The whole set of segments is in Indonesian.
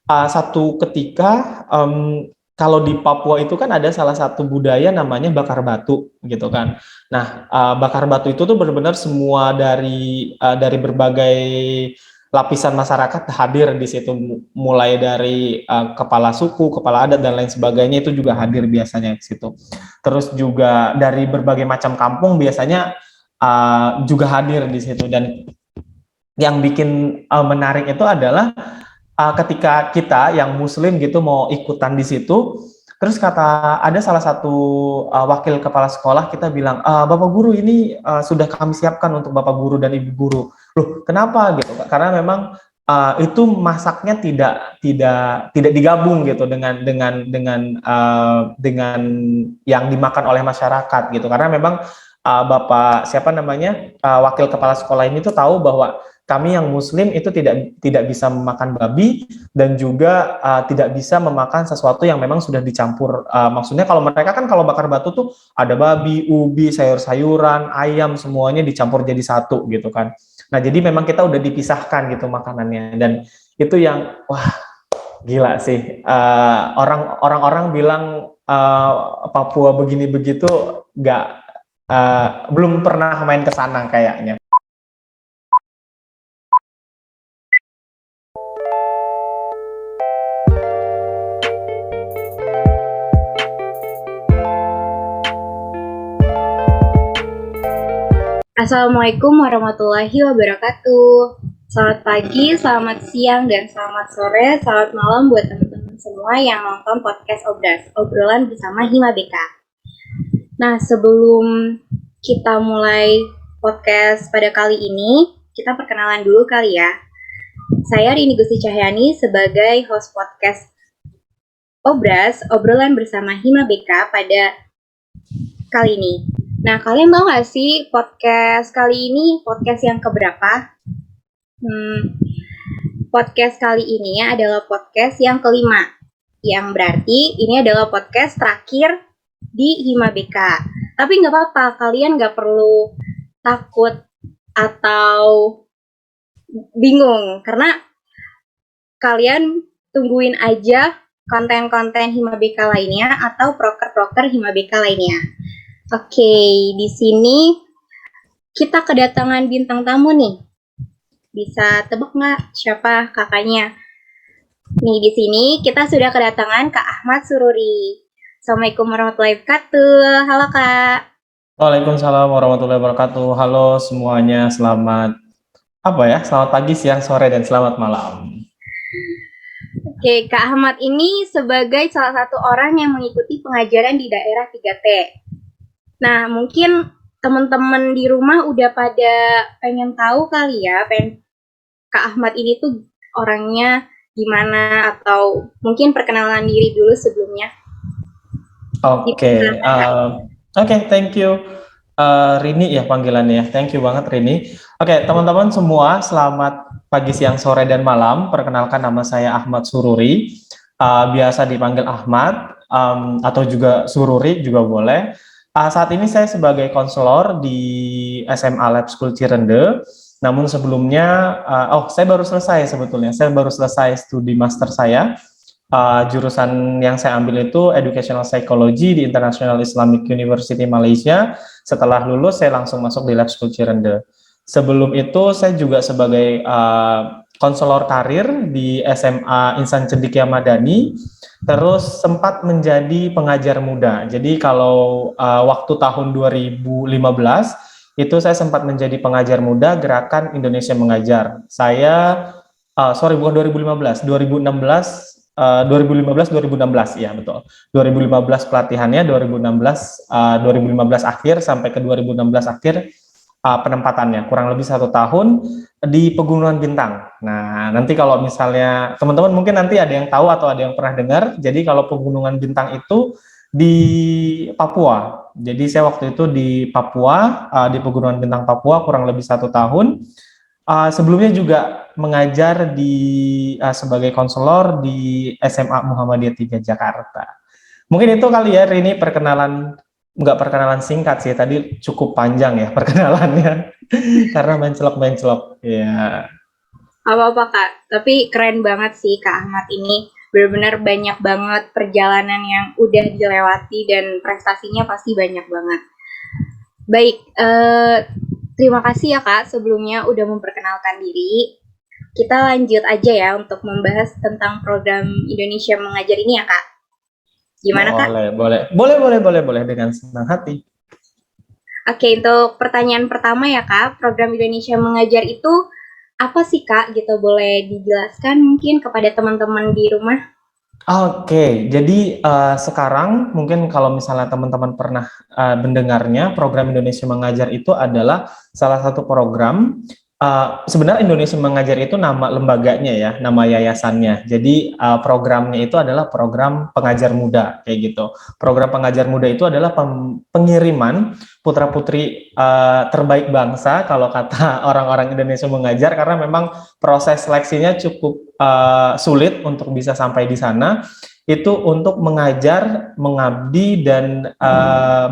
satu ketika kalau di Papua itu kan ada salah satu budaya namanya bakar batu gitu kan. Nah, bakar batu itu tuh benar-benar semua dari berbagai lapisan masyarakat hadir di situ, mulai dari kepala suku, kepala adat dan lain sebagainya itu juga hadir biasanya di situ. Terus juga dari berbagai macam kampung biasanya juga hadir di situ. Dan yang bikin menarik itu adalah ketika kita yang muslim gitu mau ikutan di situ, terus kata ada salah satu wakil kepala sekolah kita bilang, Bapak guru ini sudah kami siapkan untuk Bapak guru dan Ibu guru. Loh, kenapa gitu? Karena memang itu masaknya tidak digabung gitu dengan yang dimakan oleh masyarakat gitu. Karena memang Bapak siapa namanya wakil kepala sekolah ini tuh tahu bahwa kami yang muslim itu tidak bisa memakan babi dan juga tidak bisa memakan sesuatu yang memang sudah dicampur. Maksudnya kalau mereka kan kalau bakar batu tuh ada babi, ubi, sayur-sayuran, ayam semuanya dicampur jadi satu gitu kan. Nah, jadi memang kita udah dipisahkan gitu makanannya, dan itu yang wah gila sih. Orang-orang bilang Papua begini begitu, nggak belum pernah main ke sana kayaknya. Assalamualaikum warahmatullahi wabarakatuh. Selamat pagi, selamat siang, dan selamat sore, selamat malam buat teman-teman semua yang nonton podcast Obras, obrolan bersama Hima BK. Nah, sebelum kita mulai podcast pada kali ini, kita perkenalan dulu kali ya. Saya Rini Gusti Cahyani sebagai host podcast Obras, obrolan bersama Hima BK pada kali ini. Nah, kalian tahu nggak sih podcast kali ini podcast yang keberapa? Podcast kali ini adalah podcast yang kelima, yang berarti ini adalah podcast terakhir di Hima BK. Tapi nggak apa-apa, kalian nggak perlu takut atau bingung, karena kalian tungguin aja konten-konten Hima BK lainnya atau proker-proker Hima BK lainnya. Oke, di sini kita kedatangan bintang tamu nih. Bisa tebak nggak siapa kakaknya? Nih, di sini kita sudah kedatangan Kak Ahmad Sururi. Assalamualaikum warahmatullahi wabarakatuh. Halo Kak. Waalaikumsalam warahmatullahi wabarakatuh. Halo semuanya, selamat Selamat pagi, siang, sore, dan selamat malam. Oke, Kak Ahmad ini sebagai salah satu orang yang mengikuti pengajaran di daerah 3T. Nah, mungkin teman-teman di rumah udah pada pengen tahu kali ya, Kak Ahmad ini tuh orangnya gimana, atau mungkin perkenalan diri dulu sebelumnya. Oke, thank you. Rini ya panggilannya. Thank you banget Rini. Oke, teman-teman semua, selamat pagi, siang, sore, dan malam. Perkenalkan, nama saya Ahmad Sururi. Biasa dipanggil Ahmad atau juga Sururi juga boleh. Saat ini saya sebagai konselor di SMA Lab School Cirende. Namun sebelumnya, saya baru selesai sebetulnya. Saya baru selesai studi master saya. Jurusan yang saya ambil itu Educational Psychology di International Islamic University Malaysia. Setelah lulus, saya langsung masuk di Lab School Cirende. Sebelum itu, saya juga sebagai konselor karir di SMA Insan Cendekia Madani. Terus sempat menjadi pengajar muda. Jadi kalau waktu tahun 2015 itu saya sempat menjadi pengajar muda Gerakan Indonesia Mengajar. Bukan 2015, 2016, ya betul. 2015 pelatihannya, 2015 akhir sampai ke 2016 akhir penempatannya, kurang lebih 1 tahun di Pegunungan Bintang. Nah, nanti kalau misalnya teman-teman mungkin nanti ada yang tahu atau ada yang pernah dengar, jadi kalau Pegunungan Bintang itu di Papua. Jadi saya waktu itu di Papua, di Pegunungan Bintang Papua kurang lebih 1 tahun. Sebelumnya juga mengajar sebagai konselor di SMA Muhammadiyah 3 Jakarta. Mungkin itu kali ya, Rini, nggak perkenalan singkat sih, tadi cukup panjang ya perkenalannya karena mencelok ya. Apa-apa Kak, tapi keren banget sih Kak Ahmad ini. Benar-benar banyak banget perjalanan yang udah dilewati dan prestasinya pasti banyak banget. Baik, terima kasih ya Kak sebelumnya udah memperkenalkan diri. Kita lanjut aja ya untuk membahas tentang program Indonesia Mengajar ini ya Kak. Gimana Kak? Boleh dengan senang hati. Oke, untuk pertanyaan pertama ya Kak, program Indonesia Mengajar itu apa sih Kak? Gitu boleh dijelaskan mungkin kepada teman-teman di rumah? Oke, jadi sekarang mungkin kalau misalnya teman-teman pernah mendengarnya, program Indonesia Mengajar itu adalah salah satu program. Sebenarnya Indonesia Mengajar itu nama lembaganya ya, nama yayasannya. Jadi programnya itu adalah program pengajar muda kayak gitu. Program pengajar muda itu adalah pengiriman putra-putri terbaik bangsa kalau kata orang-orang Indonesia Mengajar, karena memang proses seleksinya cukup sulit untuk bisa sampai di sana, itu untuk mengajar, mengabdi, dan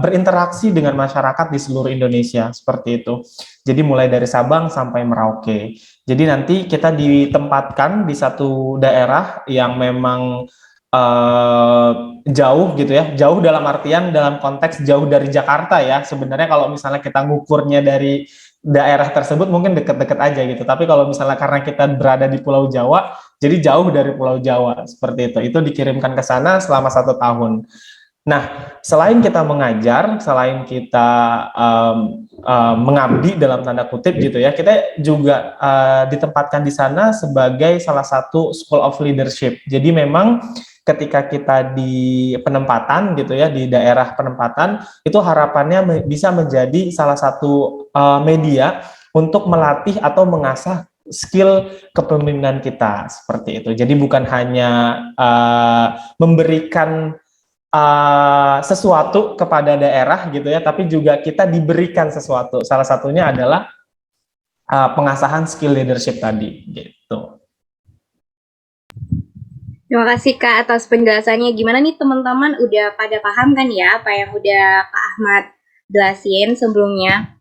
berinteraksi dengan masyarakat di seluruh Indonesia, seperti itu. Jadi mulai dari Sabang sampai Merauke. Jadi nanti kita ditempatkan di satu daerah yang memang jauh gitu ya, jauh dalam artian dalam konteks jauh dari Jakarta ya. Sebenarnya kalau misalnya kita ngukurnya dari daerah tersebut mungkin deket-deket aja gitu. Tapi kalau misalnya karena kita berada di Pulau Jawa, jadi jauh dari Pulau Jawa seperti itu. Itu dikirimkan ke sana selama 1 tahun. Nah, selain kita mengajar, selain kita mengabdi dalam tanda kutip gitu ya, kita juga ditempatkan di sana sebagai salah satu School of Leadership. Jadi memang ketika kita di penempatan gitu ya, di daerah penempatan, itu harapannya bisa menjadi salah satu media untuk melatih atau mengasah skill kepemimpinan kita seperti itu. Jadi bukan hanya memberikan sesuatu kepada daerah gitu ya, tapi juga kita diberikan sesuatu. Salah satunya adalah pengasahan skill leadership tadi gitu. Terima kasih Kak atas penjelasannya. Gimana nih teman-teman udah pada paham kan ya apa yang udah Kak Ahmad jelasin sebelumnya?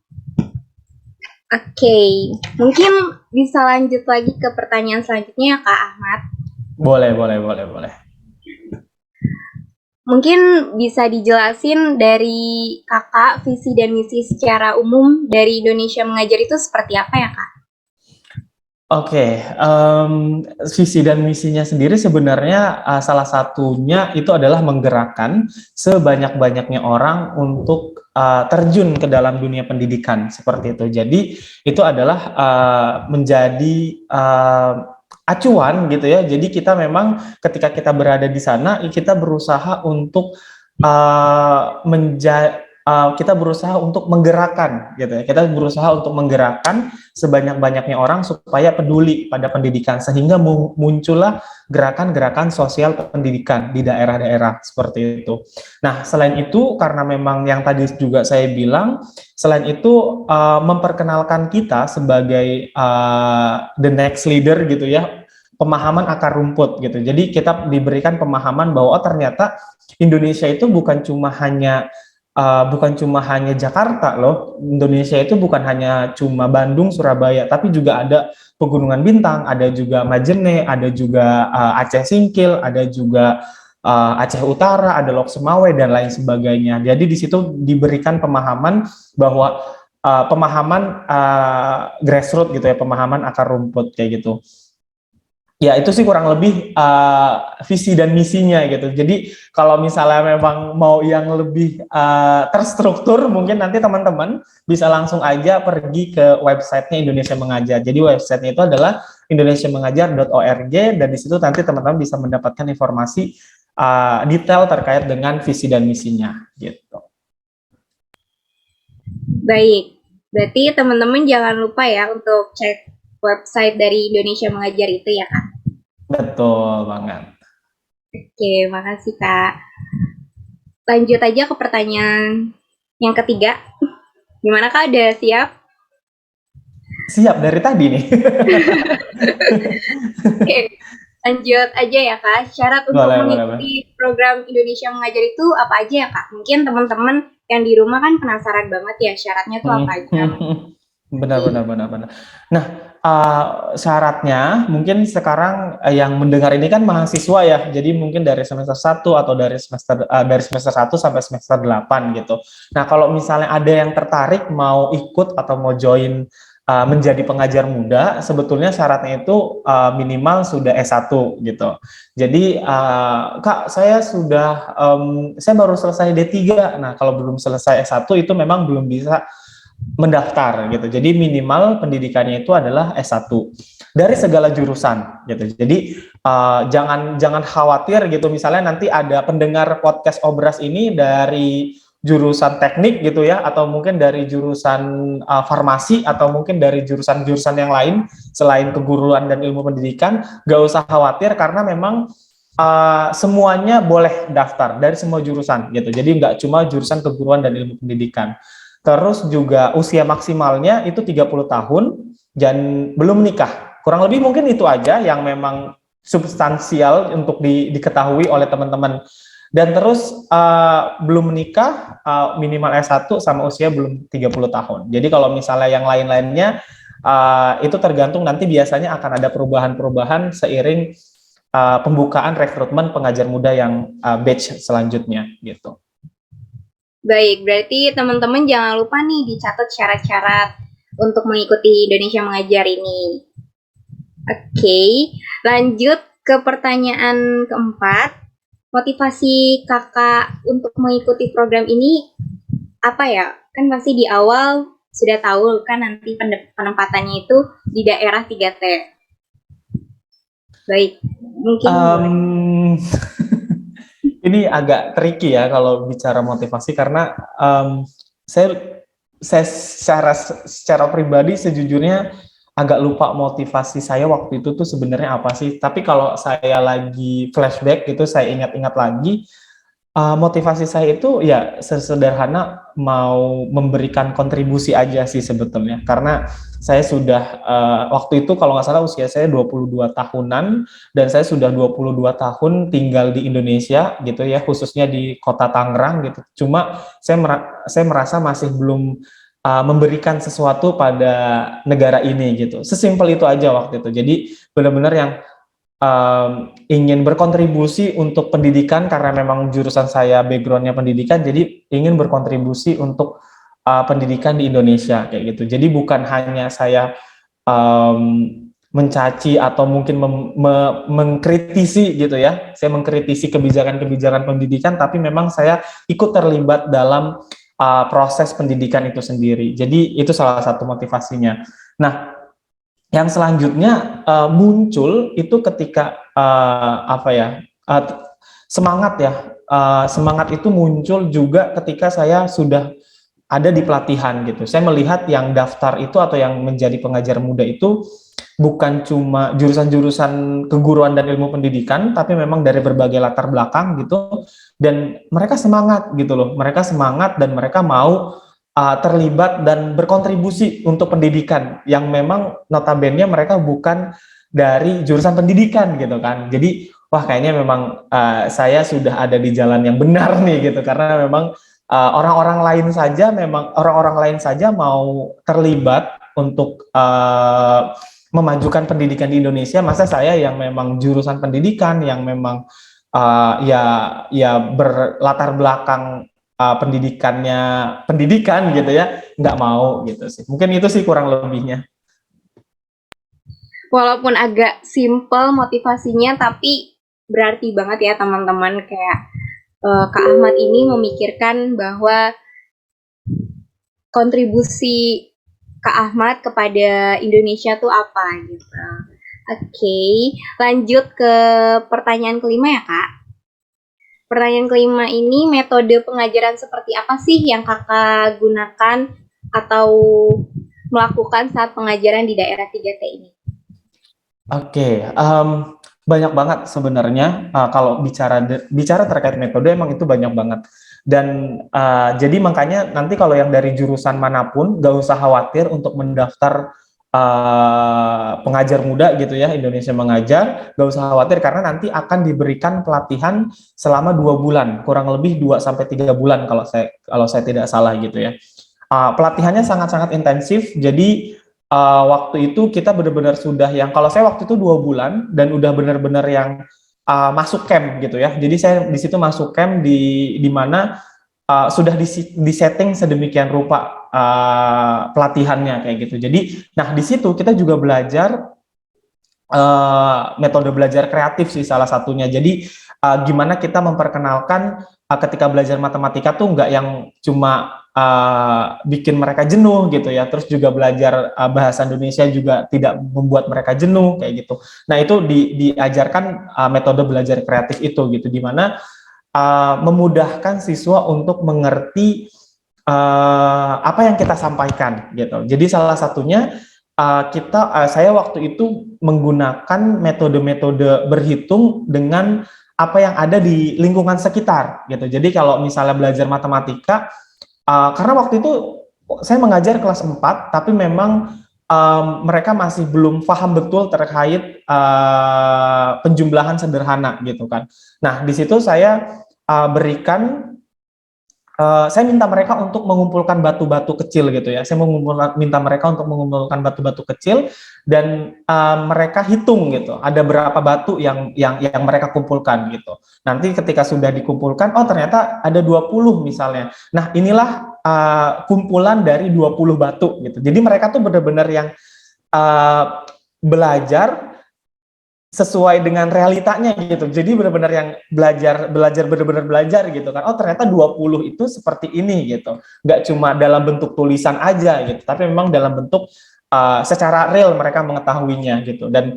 Oke, mungkin bisa lanjut lagi ke pertanyaan selanjutnya ya Kak Ahmad. Boleh. Mungkin bisa dijelasin dari Kakak visi dan misi secara umum dari Indonesia Mengajar itu seperti apa ya Kak? Oke, visi dan misinya sendiri sebenarnya salah satunya itu adalah menggerakkan sebanyak-banyaknya orang untuk terjun ke dalam dunia pendidikan seperti itu. Jadi itu adalah menjadi acuan gitu ya. Jadi kita memang ketika kita berada di sana, kita berusaha untuk kita berusaha untuk menggerakkan gitu ya. Kita berusaha untuk menggerakkan sebanyak-banyaknya orang supaya peduli pada pendidikan, sehingga muncullah gerakan-gerakan sosial pendidikan di daerah-daerah seperti itu. Nah, selain itu karena memang yang tadi juga saya bilang, selain itu memperkenalkan kita sebagai the next leader gitu ya, pemahaman akar rumput gitu. Jadi kita diberikan pemahaman bahwa ternyata Indonesia itu bukan cuma hanya Jakarta loh. Indonesia itu bukan hanya cuma Bandung, Surabaya, tapi juga ada Pegunungan Bintang, ada juga Majene, ada juga Aceh Singkil, ada juga Aceh Utara, ada Lok Semawe dan lain sebagainya. Jadi di situ diberikan pemahaman bahwa pemahaman grassroots gitu ya, pemahaman akar rumput kayak gitu. Ya itu sih kurang lebih visi dan misinya gitu. Jadi kalau misalnya memang mau yang lebih terstruktur, mungkin nanti teman-teman bisa langsung aja pergi ke websitenya Indonesia Mengajar. Jadi websitenya itu adalah indonesiamengajar.org, dan di situ nanti teman-teman bisa mendapatkan informasi detail terkait dengan visi dan misinya gitu. Baik, berarti teman-teman jangan lupa ya untuk cek website dari Indonesia Mengajar itu ya Kak. Betul banget. Oke, makasih Kak. Lanjut aja ke pertanyaan yang ketiga. Gimana Kak, udah siap? Siap dari tadi nih. Oke, lanjut aja ya Kak. Syarat untuk mengikuti program Indonesia Mengajar itu apa aja ya Kak? Mungkin teman-teman yang di rumah kan penasaran banget ya syaratnya tuh apa aja. Benar. Nah, syaratnya mungkin sekarang yang mendengar ini kan mahasiswa ya, jadi mungkin dari semester 1 atau dari semester 1 sampai semester 8 gitu. Nah, kalau misalnya ada yang tertarik mau ikut atau mau join menjadi pengajar muda, sebetulnya syaratnya itu minimal sudah S1 gitu. Jadi Kak, saya baru selesai D3. Nah, kalau belum selesai S1 itu memang belum bisa mendaftar gitu. Jadi minimal pendidikannya itu adalah S1 dari segala jurusan gitu. Jadi jangan khawatir gitu, misalnya nanti ada pendengar podcast Obras ini dari jurusan teknik gitu ya, atau mungkin dari jurusan farmasi, atau mungkin dari jurusan-jurusan yang lain selain keguruan dan ilmu pendidikan, gak usah khawatir karena memang semuanya boleh daftar dari semua jurusan gitu. Jadi nggak cuma jurusan keguruan dan ilmu pendidikan. Terus juga usia maksimalnya itu 30 tahun dan belum menikah. Kurang lebih mungkin itu aja yang memang substansial untuk diketahui oleh teman-teman. Dan terus belum menikah, minimal S1 sama usia belum 30 tahun. Jadi kalau misalnya yang lain-lainnya itu tergantung, nanti biasanya akan ada perubahan-perubahan seiring pembukaan rekrutmen pengajar muda yang batch selanjutnya gitu. Baik, berarti teman-teman jangan lupa nih dicatat syarat-syarat untuk mengikuti Indonesia Mengajar ini. Oke, lanjut ke pertanyaan keempat. Motivasi kakak untuk mengikuti program ini apa ya? Kan pasti di awal sudah tahu kan nanti penempatannya itu di daerah 3T. Baik, mungkin ini agak tricky ya kalau bicara motivasi, karena saya secara pribadi sejujurnya agak lupa motivasi saya waktu itu tuh sebenarnya apa sih. Tapi kalau saya lagi flashback gitu, saya ingat-ingat lagi, motivasi saya itu ya sesederhana mau memberikan kontribusi aja sih sebetulnya. Karena saya sudah waktu itu kalau nggak salah usia saya 22 tahunan, dan saya sudah 22 tahun tinggal di Indonesia gitu ya, khususnya di kota Tangerang gitu. Cuma saya merasa masih belum memberikan sesuatu pada negara ini gitu. Sesimpel itu aja waktu itu. Jadi benar-benar yang ingin berkontribusi untuk pendidikan, karena memang jurusan saya backgroundnya pendidikan, jadi ingin berkontribusi untuk pendidikan di Indonesia kayak gitu. Jadi bukan hanya saya mencaci atau mungkin mengkritisi gitu ya, saya mengkritisi kebijakan-kebijakan pendidikan, tapi memang saya ikut terlibat dalam proses pendidikan itu sendiri. Jadi itu salah satu motivasinya. Nah, yang selanjutnya muncul itu ketika semangat ya, semangat itu muncul juga ketika saya sudah ada di pelatihan gitu. Saya melihat yang daftar itu atau yang menjadi pengajar muda itu bukan cuma jurusan-jurusan keguruan dan ilmu pendidikan, tapi memang dari berbagai latar belakang gitu, dan mereka semangat gitu loh. Mereka semangat dan mereka mau terlibat dan berkontribusi untuk pendidikan yang memang notabene mereka bukan dari jurusan pendidikan gitu kan. Jadi wah, kayaknya memang saya sudah ada di jalan yang benar nih gitu, karena memang orang-orang lain saja mau terlibat untuk memajukan pendidikan di Indonesia. Masa saya yang memang jurusan pendidikan, yang memang ya berlatar belakang pendidikan gitu ya, nggak mau gitu sih. Mungkin itu sih kurang lebihnya. Walaupun agak simple motivasinya, tapi berarti banget ya teman-teman, kayak Kak Ahmad ini memikirkan bahwa kontribusi Kak Ahmad kepada Indonesia tuh apa gitu. Oke, lanjut ke pertanyaan kelima ya Kak. Pertanyaan kelima ini, metode pengajaran seperti apa sih yang kakak gunakan atau melakukan saat pengajaran di daerah 3T ini? Oke, banyak banget sebenarnya. Kalau bicara terkait metode, emang itu banyak banget. Dan jadi makanya nanti kalau yang dari jurusan manapun, gak usah khawatir untuk mendaftar pengajar muda gitu ya, Indonesia Mengajar. Gak usah khawatir karena nanti akan diberikan pelatihan selama 2 bulan, kurang lebih 2-3 bulan kalau saya tidak salah gitu ya. Pelatihannya sangat-sangat intensif, jadi waktu itu kita benar-benar sudah yang, kalau saya waktu itu 2 bulan dan udah benar-benar yang masuk camp gitu ya. Jadi saya di situ masuk camp di mana sudah disetting sedemikian rupa pelatihannya kayak gitu. Jadi, nah di situ kita juga belajar metode belajar kreatif sih salah satunya. Jadi gimana kita memperkenalkan ketika belajar matematika tuh nggak yang cuma bikin mereka jenuh gitu ya. Terus juga belajar bahasa Indonesia juga tidak membuat mereka jenuh kayak gitu. Nah itu diajarkan metode belajar kreatif itu gitu, di mana memudahkan siswa untuk mengerti apa yang kita sampaikan gitu. Jadi salah satunya saya waktu itu menggunakan metode-metode berhitung dengan apa yang ada di lingkungan sekitar gitu. Jadi kalau misalnya belajar matematika, karena waktu itu saya mengajar kelas 4, tapi memang mereka masih belum paham betul terkait penjumlahan sederhana gitu kan. Nah, di situ saya saya minta mereka untuk mengumpulkan batu-batu kecil gitu ya. Saya minta mereka untuk mengumpulkan batu-batu kecil dan mereka hitung gitu. Ada berapa batu yang mereka kumpulkan gitu. Nanti ketika sudah dikumpulkan, oh ternyata ada 20 misalnya. Nah, inilah kumpulan dari 20 batu gitu. Jadi mereka tuh benar-benar yang belajar sesuai dengan realitanya gitu. Jadi benar-benar yang belajar benar-benar belajar gitu kan. Oh, ternyata 20 itu seperti ini gitu. Nggak cuma dalam bentuk tulisan aja gitu, tapi memang dalam bentuk secara real mereka mengetahuinya gitu. Dan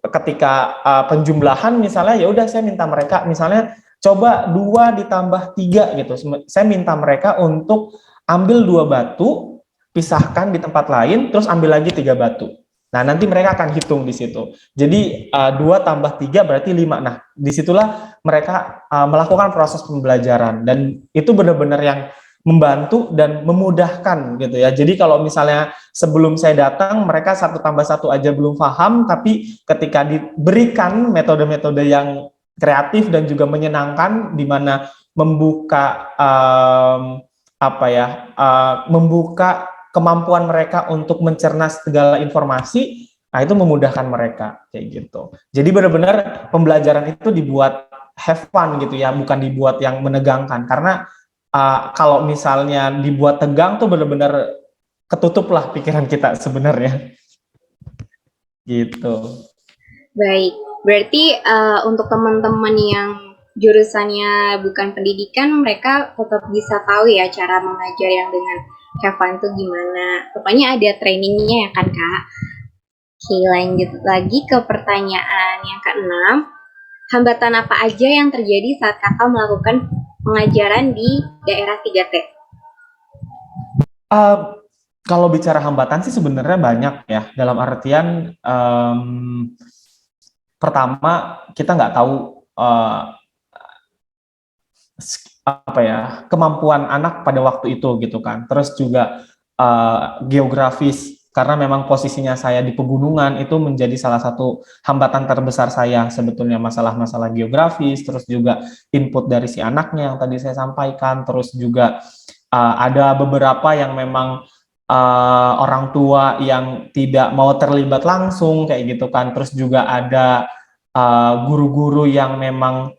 ketika penjumlahan misalnya, ya udah saya minta mereka misalnya coba 2 ditambah 3 gitu. Saya minta mereka untuk ambil 2 batu, pisahkan di tempat lain, terus ambil lagi 3 batu. Nah, nanti mereka akan hitung di situ. Jadi 2 tambah 3 berarti 5. Nah, disitulah mereka melakukan proses pembelajaran, dan itu benar-benar yang membantu dan memudahkan gitu ya. Jadi kalau misalnya sebelum saya datang mereka 1 tambah 1 aja belum paham, tapi ketika diberikan metode-metode yang kreatif dan juga menyenangkan, di mana membuka membuka kemampuan mereka untuk mencerna segala informasi, nah itu memudahkan mereka kayak gitu. Jadi benar-benar pembelajaran itu dibuat have fun gitu ya, bukan dibuat yang menegangkan. Karena kalau misalnya dibuat tegang tuh benar-benar ketutup lah pikiran kita sebenarnya. Gitu. Baik, berarti untuk teman-teman yang jurusannya bukan pendidikan, mereka tetap bisa tahu ya cara mengajar yang dengan have fun itu gimana. Pokoknya ada trainingnya ya kan Kak. Oke, lanjut lagi ke pertanyaan yang ke-6. Hambatan apa aja yang terjadi saat Kakak melakukan pengajaran di daerah 3T? Kalau bicara hambatan sih sebenarnya banyak ya. Dalam artian pertama kita nggak tahu kemampuan anak pada waktu itu gitu kan. Terus juga geografis, karena memang posisinya saya di pegunungan, itu menjadi salah satu hambatan terbesar saya sebetulnya, masalah-masalah geografis. Terus juga input dari si anaknya yang tadi saya sampaikan. Terus juga ada beberapa yang memang orang tua yang tidak mau terlibat langsung kayak gitu kan. Terus juga ada guru-guru yang memang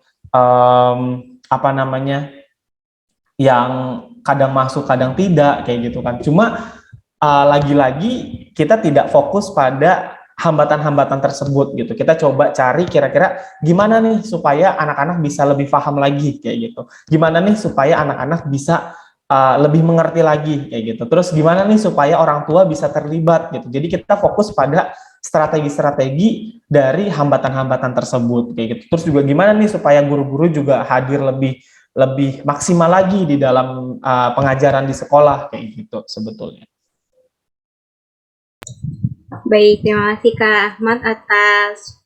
yang kadang masuk kadang tidak kayak gitu kan. Cuma lagi-lagi kita tidak fokus pada hambatan-hambatan tersebut gitu. Kita coba cari kira-kira gimana nih supaya anak-anak bisa lebih paham lagi kayak gitu. Gimana nih supaya anak-anak bisa lebih mengerti lagi kayak gitu. Terus gimana nih supaya orang tua bisa terlibat gitu. Jadi kita fokus pada strategi-strategi dari hambatan-hambatan tersebut kayak gitu. Terus juga gimana nih supaya guru-guru juga hadir lebih maksimal lagi di dalam pengajaran di sekolah kayak gitu sebetulnya. Baik, terima kasih Kak Ahmad atas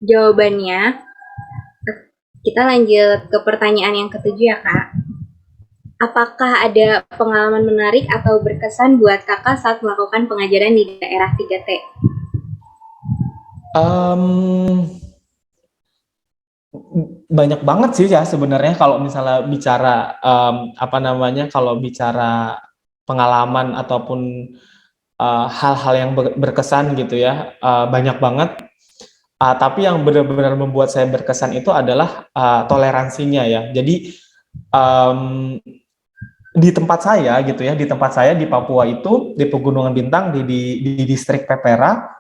jawabannya. Kita lanjut ke pertanyaan yang ke-7 ya Kak. Apakah ada pengalaman menarik atau berkesan buat Kakak saat melakukan pengajaran di daerah 3T? Banyak banget sih ya sebenarnya kalau misalnya bicara kalau bicara pengalaman ataupun hal-hal yang berkesan gitu ya, banyak banget. Tapi yang benar-benar membuat saya berkesan itu adalah toleransinya ya. Jadi um, di tempat saya gitu ya, di tempat saya di Papua itu di Pegunungan Bintang di distrik Pepera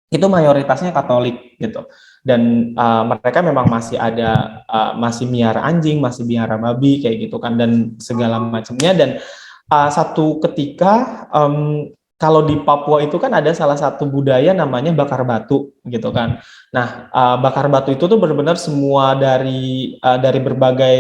itu mayoritasnya Katolik gitu. Dan mereka memang masih ada masih miara anjing, masih miara babi kayak gitu kan dan segala macamnya. Dan satu ketika kalau di Papua itu kan ada salah satu budaya namanya bakar batu gitu kan. Nah, bakar batu itu tuh benar-benar semua dari berbagai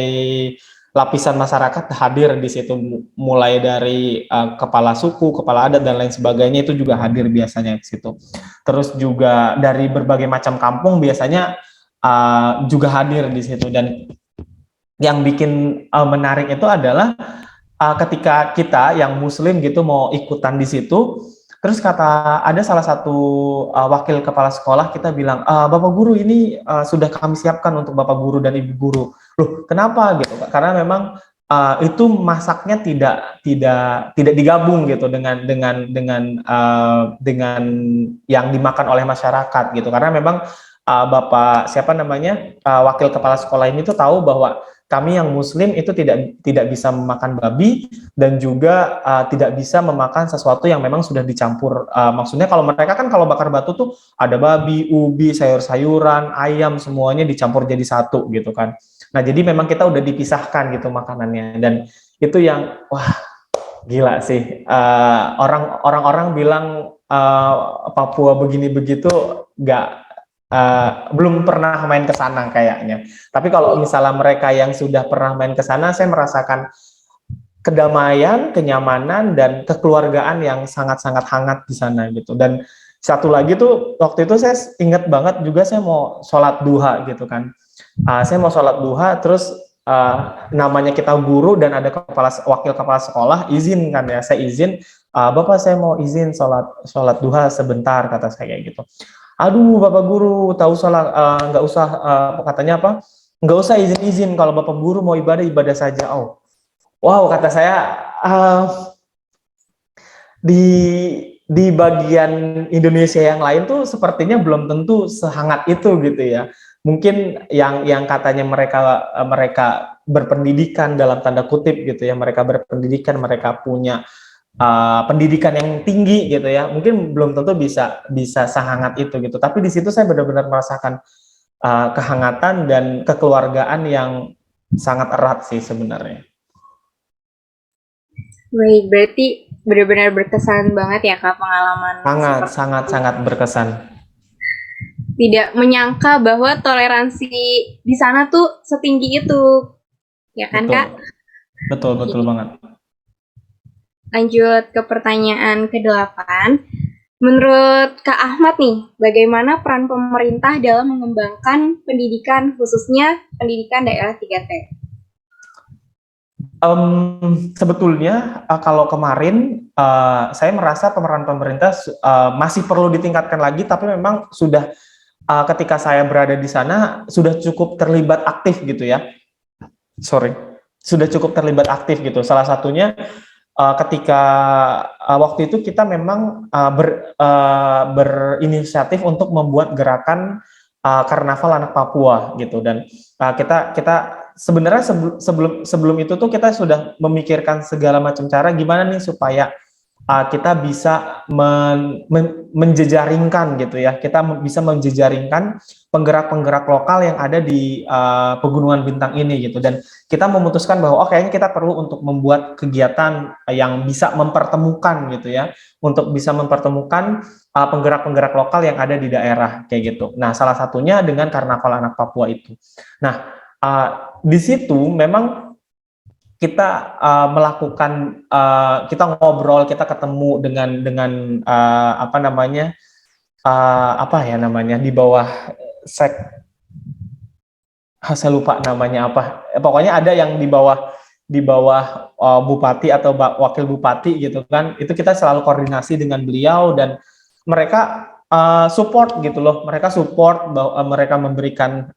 lapisan masyarakat hadir di situ, mulai dari kepala suku, kepala adat dan lain sebagainya itu juga hadir biasanya di situ. Terus juga dari berbagai macam kampung biasanya juga hadir di situ. Dan yang bikin menarik itu adalah ketika kita yang muslim gitu mau ikutan di situ, terus kata ada salah satu wakil kepala sekolah kita bilang, Bapak guru ini sudah kami siapkan untuk Bapak guru dan Ibu guru. Loh, kenapa gitu? Karena memang itu masaknya tidak digabung gitu dengan yang dimakan oleh masyarakat gitu. Karena memang Bapak siapa namanya wakil kepala sekolah ini tuh tahu bahwa kami yang muslim itu tidak bisa memakan babi dan juga tidak bisa memakan sesuatu yang memang sudah dicampur. Maksudnya kalau mereka kan kalau bakar batu tuh ada babi, ubi, sayur-sayuran, ayam semuanya dicampur jadi satu gitu kan. Nah, jadi memang kita udah dipisahkan gitu makanannya. Dan itu yang wah gila sih. Orang-orang bilang Papua begini begitu nggak belum pernah main ke sana kayaknya. Tapi kalau misalnya mereka yang sudah pernah main ke sana, saya merasakan kedamaian, kenyamanan, dan kekeluargaan yang sangat-sangat hangat di sana gitu. Dan satu lagi tuh, waktu itu saya ingat banget juga saya mau sholat duha gitu kan. Saya mau sholat duha, terus namanya kita guru dan ada wakil kepala sekolah, izin kan ya, saya izin, Bapak saya mau izin sholat duha sebentar, kata saya kayak gitu. Aduh, Bapak Guru, tahu salah, nggak usah, katanya apa? Nggak usah izin-izin, kalau Bapak Guru mau ibadah, ibadah saja. Oh, wow, kata saya, uh, di bagian Indonesia yang lain tuh sepertinya belum tentu sehangat itu gitu ya. Mungkin yang katanya mereka berpendidikan dalam tanda kutip gitu ya, mereka berpendidikan, mereka punya pendidikan yang tinggi gitu ya, mungkin belum tentu bisa sehangat itu gitu. Tapi di situ saya benar-benar merasakan kehangatan dan kekeluargaan yang sangat erat sih sebenarnya. Baik, berarti benar-benar berkesan banget ya Kak pengalaman. Sangat berkesan. Tidak menyangka bahwa toleransi di sana tuh setinggi itu, ya kan Kak? Betul banget. Lanjut ke pertanyaan ke-8. Menurut Kak Ahmad nih, bagaimana peran pemerintah dalam mengembangkan pendidikan, khususnya pendidikan daerah 3T? Sebetulnya kalau kemarin saya merasa peran pemerintah masih perlu ditingkatkan lagi, tapi memang sudah ketika saya berada di sana sudah cukup terlibat aktif gitu ya. Sudah cukup terlibat aktif gitu. Salah satunya ketika waktu itu kita memang berinisiatif untuk membuat gerakan Karnaval Anak Papua gitu. Dan kita sebenarnya sebelum itu tuh kita sudah memikirkan segala macam cara gimana nih supaya kita bisa menjejaringkan gitu ya, kita bisa menjejaringkan penggerak-penggerak lokal yang ada di Pegunungan Bintang ini gitu. Dan kita memutuskan bahwa kayaknya kita perlu untuk membuat kegiatan yang bisa mempertemukan gitu ya, untuk bisa mempertemukan penggerak-penggerak lokal yang ada di daerah kayak gitu. Nah, salah satunya dengan Karnaval Anak Papua itu. Nah, di situ memang kita melakukan kita ngobrol, kita ketemu dengan apa namanya di bawah saya lupa namanya apa. Pokoknya ada yang di bawah bupati atau wakil bupati gitu kan. Itu kita selalu koordinasi dengan beliau dan mereka support gitu loh. Mereka support bahwa mereka memberikan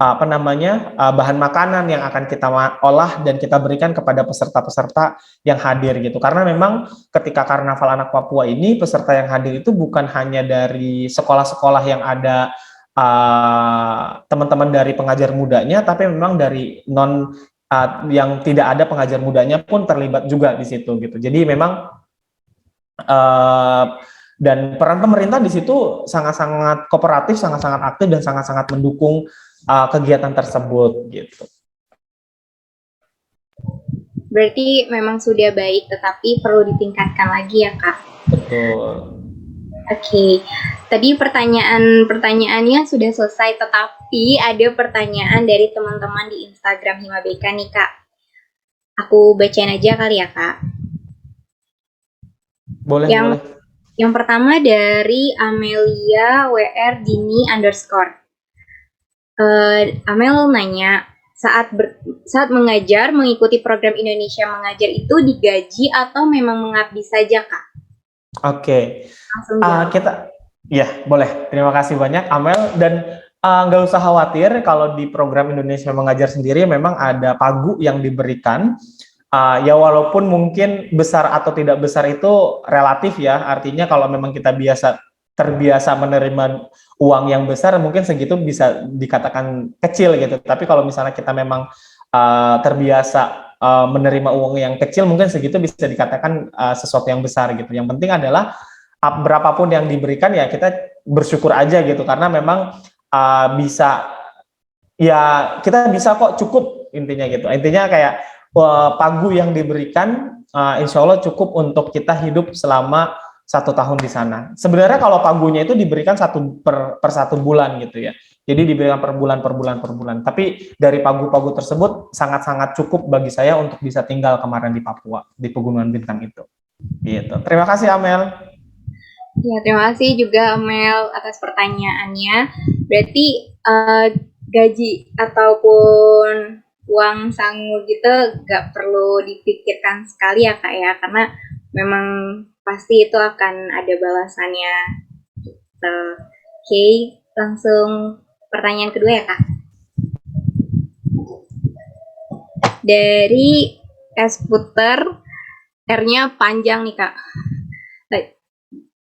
apa namanya bahan makanan yang akan kita olah dan kita berikan kepada peserta-peserta yang hadir gitu. Karena memang ketika Karnaval Anak Papua ini peserta yang hadir itu bukan hanya dari sekolah-sekolah yang ada teman-teman dari pengajar mudanya, tapi memang dari yang tidak ada pengajar mudanya pun terlibat juga di situ gitu. Jadi memang dan peran pemerintah di situ sangat-sangat kooperatif, sangat-sangat aktif dan sangat-sangat mendukung kegiatan tersebut gitu. Berarti memang sudah baik, tetapi perlu ditingkatkan lagi ya Kak. Betul. Oke, tadi pertanyaannya sudah selesai, tetapi ada pertanyaan dari teman-teman di Instagram Himabeka nih Kak. Aku bacain aja kali ya Kak. Boleh. Yang pertama dari Amelia WR Dini _. Amel nanya, saat mengajar mengikuti program Indonesia Mengajar itu digaji atau memang mengabdi saja Kak? Oke. Kita ya boleh. Terima kasih banyak Amel, dan nggak usah khawatir kalau di program Indonesia Mengajar sendiri memang ada pagu yang diberikan. Ya walaupun mungkin besar atau tidak besar itu relatif ya, artinya kalau memang kita terbiasa menerima uang yang besar, mungkin segitu bisa dikatakan kecil gitu. Tapi kalau misalnya kita memang terbiasa menerima uang yang kecil, mungkin segitu bisa dikatakan sesuatu yang besar gitu. Yang penting adalah berapapun yang diberikan ya kita bersyukur aja gitu, karena memang kita bisa kok cukup, intinya gitu. Intinya kayak pagu yang diberikan insya Allah cukup untuk kita hidup selama 1 tahun di sana. Sebenarnya kalau pagunya itu diberikan per 1 bulan gitu ya. Jadi diberikan per bulan. Tapi dari pagu-pagu tersebut sangat-sangat cukup bagi saya untuk bisa tinggal kemarin di Papua, di Pegunungan Bintang itu. Gitu. Terima kasih Amel. Ya, terima kasih juga Amel atas pertanyaannya. Berarti gaji ataupun uang sangu gitu gak perlu dipikirkan sekali ya Kak ya, karena memang pasti itu akan ada balasannya. Oke, langsung pertanyaan kedua ya Kak. Dari S Puter, R-nya panjang nih Kak.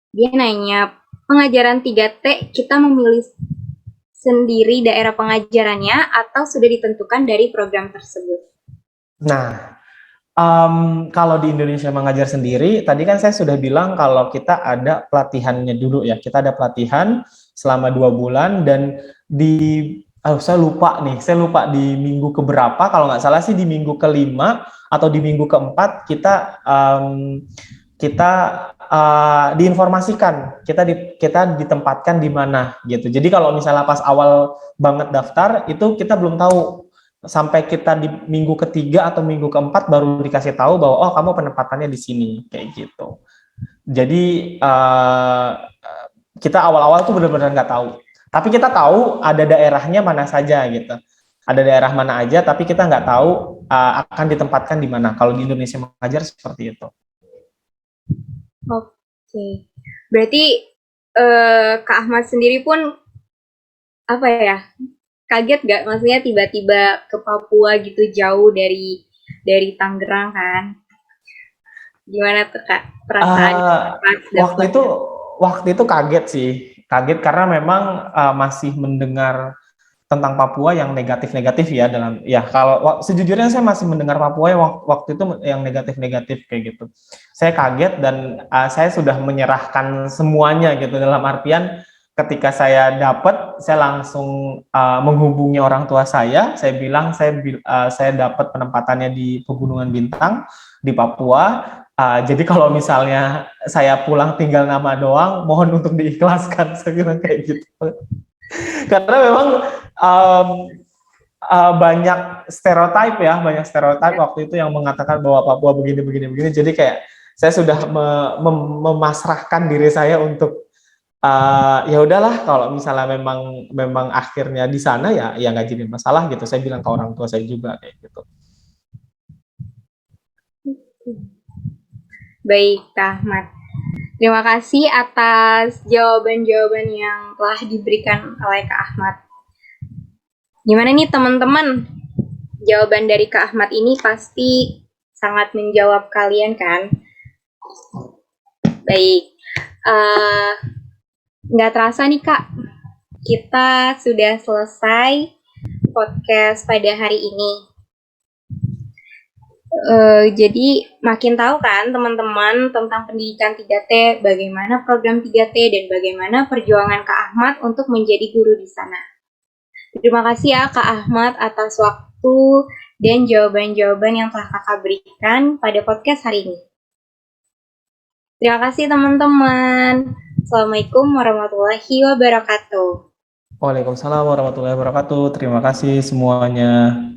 Dia nanya, pengajaran 3T kita memilih sendiri daerah pengajarannya atau sudah ditentukan dari program tersebut? Nah, kalau di Indonesia Mengajar sendiri, tadi kan saya sudah bilang kalau kita ada pelatihannya dulu ya. Kita ada pelatihan selama 2 bulan, dan saya lupa di minggu keberapa, kalau nggak salah sih di minggu ke-5 atau di minggu ke-4 kita diinformasikan kita ditempatkan di mana gitu. Jadi kalau misalnya pas awal banget daftar itu kita belum tahu, sampai kita di minggu ke-3 atau minggu ke-4 baru dikasih tahu bahwa oh kamu penempatannya di sini kayak gitu. Jadi kita awal-awal tuh benar-benar nggak tahu. Tapi kita tahu ada daerahnya mana saja gitu. Ada daerah mana aja, tapi kita nggak tahu akan ditempatkan di mana. Kalau di Indonesia Mengajar seperti itu. Oke, berarti Kak Ahmad sendiri pun apa ya, kaget gak? Maksudnya tiba-tiba ke Papua gitu, jauh dari Tangerang kan? Gimana tuh Kak perasaan waktu itu kaget sih, karena memang masih mendengar tentang Papua yang negatif-negatif ya, kalau sejujurnya saya masih mendengar Papua yang waktu itu yang negatif-negatif kayak gitu. Saya kaget dan saya sudah menyerahkan semuanya gitu, dalam artian ketika saya dapat, saya langsung menghubungi orang tua saya bilang saya dapat penempatannya di Pegunungan Bintang di Papua. Jadi kalau misalnya saya pulang tinggal nama doang, mohon untuk diikhlaskan, saya bilang kayak gitu. Karena memang banyak stereotip waktu itu yang mengatakan bahwa Papua begini. Jadi kayak saya sudah memasrahkan diri saya untuk ya udahlah, kalau misalnya memang akhirnya di sana ya nggak jadi masalah gitu. Saya bilang ke orang tua saya juga kayak gitu. Baik, Kak Ahmad. Terima kasih atas jawaban-jawaban yang telah diberikan oleh Kak Ahmad. Gimana nih teman-teman? Jawaban dari Kak Ahmad ini pasti sangat menjawab kalian kan? Baik, nggak terasa nih Kak, kita sudah selesai podcast pada hari ini. Jadi makin tahu kan teman-teman tentang pendidikan 3T, bagaimana program 3T, dan bagaimana perjuangan Kak Ahmad untuk menjadi guru di sana. Terima kasih ya Kak Ahmad atas waktu dan jawaban-jawaban yang telah Kakak berikan pada podcast hari ini. Terima kasih teman-teman. Assalamualaikum warahmatullahi wabarakatuh. Waalaikumsalam warahmatullahi wabarakatuh. Terima kasih semuanya.